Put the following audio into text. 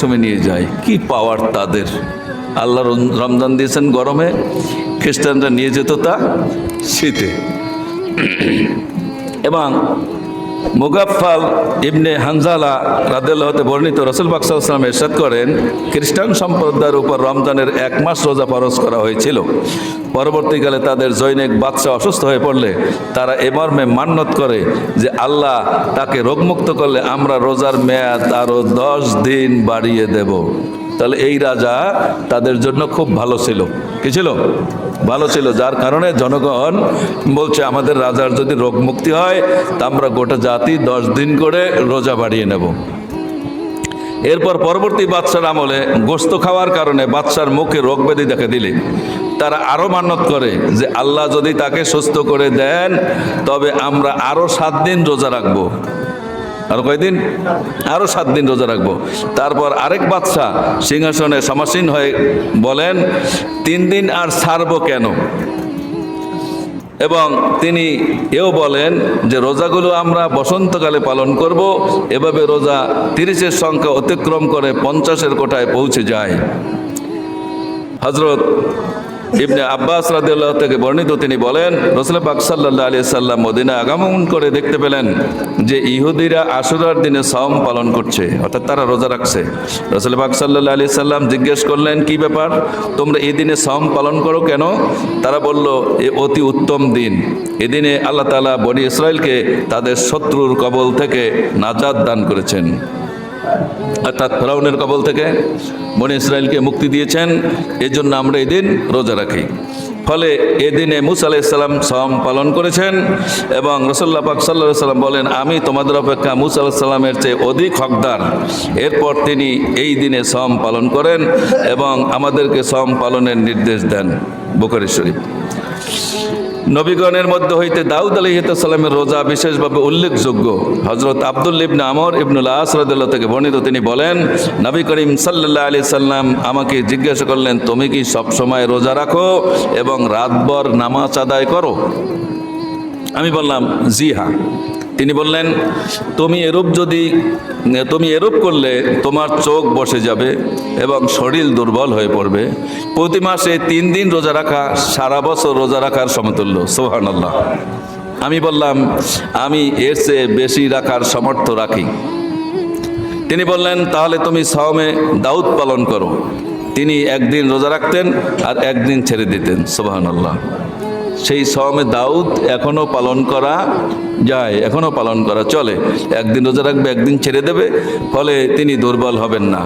মৌসুমে নিয়ে যায়। কি পাওয়ার তাদের! আল্লাহ রমজান দিয়েছেন গরমে, খ্রিস্টানরা নিয়ে যেত তা শীতে। এবং মুগাফফাল ইবনে হানজালা রাদিয়াল্লাহু হতে বর্ণিত, রাসূল পাক সাল্লাল্লাহু আলাইহি ওয়াসাল্লাম ইরশাদ করেন, খ্রিস্টান সম্প্রদায়ের উপর রমজানের 1 মাস রোজা ফরজ করা হয়েছিল। পরবর্তীকালে তাদের জনৈক বাদশা অসুস্থ হয়ে পড়লে তারা এ মর্মে মান্যত করে যে আল্লাহ তাকে রোগমুক্ত করলে আমরা রোজার মেয়াদ আরো 10 দিন বাড়িয়ে দেব। তাহলে এই রাজা তাদের জন্য খুব ভালো ছিল। কি ছিল? ভালো ছিল, যার কারণে জনগণ বলছে আমাদের রাজার যদি রোগ মুক্তি হয় তা আমরা গোটা জাতি 10 দিন করে রোজা বাড়িয়ে নেব। এরপর পরবর্তী বাদশার আমলে গোশত খাওয়ার কারণে বাদশার মুখে রোগ ব্যাধি দেখা দিলে তারা আরো মান্যত করে যে আল্লাহ যদি তাকে সুস্থ করে দেন তবে আমরা আরো 7 দিন রোজা রাখবো। আরো কয়দিন? আরো 7 দিন রোজা রাখবো। তারপর আরেক বাদশা সিংহাসনে সমাসীন হয়ে বলেন, 3 দিন আর ছাড়বো কেন? এবং তিনি এও বলেন যে রোজাগুলো আমরা বসন্তকালে পালন করব। এভাবে রোজা 30-এর সংখ্যা অতিক্রম করে 50-এর কোঠায় পৌঁছে যায়। হযরত ইবনে আব্বাস রাদিয়াল্লাহু থেকে বর্ণিত, তিনি বলেন, রাসূল পাক সাল্লাল্লাহু আলাইহি সাল্লাম মদিনা আগমন করে দেখতে পেলেন যে ইহুদিরা আশুরার দিনে সাওম পালন করছে, অর্থাৎ তারা রোজা রাখছে। রাসূল পাক সাল্লাল্লাহু আলাইহি সাল্লাম জিজ্ঞেস করলেন, কি ব্যাপার, তোমরা এই দিনে সাওম পালন করো কেন? তারা বলল, এ অতি উত্তম দিন। এদিনে আল্লাহ তাআলা বনি ইসরাইলকে তাদের শত্রুর কবল থেকে নাজাত দান করেছেন, অর্থাৎ ফেরাউনের কবল থেকে বনি ইসরাইলকে মুক্তি দিয়েছেন। এজন্য আমরা এই দিন রোজা রাখি। ফলে এদিনে মুসা আলাইহিস সালাম সাওম পালন করেছেন এবং রাসূলুল্লাহ পাক সাল্লাল্লাহু আলাইহি ওয়াসাল্লাম বলেন, আমি তোমাদের অপেক্ষা মুসা আলাইহিস সালামের চেয়ে অধিক হকদার। এরপর তিনি এই দিনে সাওম পালন করেন এবং আমাদেরকে সাওম পালনের নির্দেশ দেন। বুখারী শরীফ। নবীগণের মধ্যে হইতে দাউদ আলাইহিস সালামের রোজা বিশেষভাবে উল্লেখযোগ্য। হযরত আব্দুল্লাহ ইবনে আমর ইবনুল আস রাদিয়াল্লাহু থেকে বর্ণিত, তিনি বলেন, নবী করিম সাল্লাল্লাহু আলাইহি সাল্লাম আমাকে জিজ্ঞাসা করলেন, তুমি কি সব সময় রোজা রাখো এবং রাতভর নামাজ আদায় করো? আমি বললাম, জি হ্যাঁ। তিনি বললেন, তুমি এরূপ করলে তোমার চোখ বসে যাবে এবং শরীর দুর্বল হয়ে পড়বে। প্রতি মাসে 3 দিন রোজা রাখা সারা বছর রোজা রাখার সমতুল্য। সুবহানাল্লাহ। আমি বললাম, আমি এর চেয়ে বেশি রাখার সামর্থ্য রাখি। তিনি বললেন, তাহলে তুমি সাওমে দাউদ পালন করো। তিনি একদিন রোজা রাখতেন আর একদিন ছেড়ে দিতেন। সুবহানাল্লাহ। সেই সাওমে দাউদ এখনো পালন করা যায়, এখনো পালন করা চলে। একদিন রোজা রাখবে, একদিন ছেড়ে দেবে, ফলে তিনি দুর্বল হবেন না।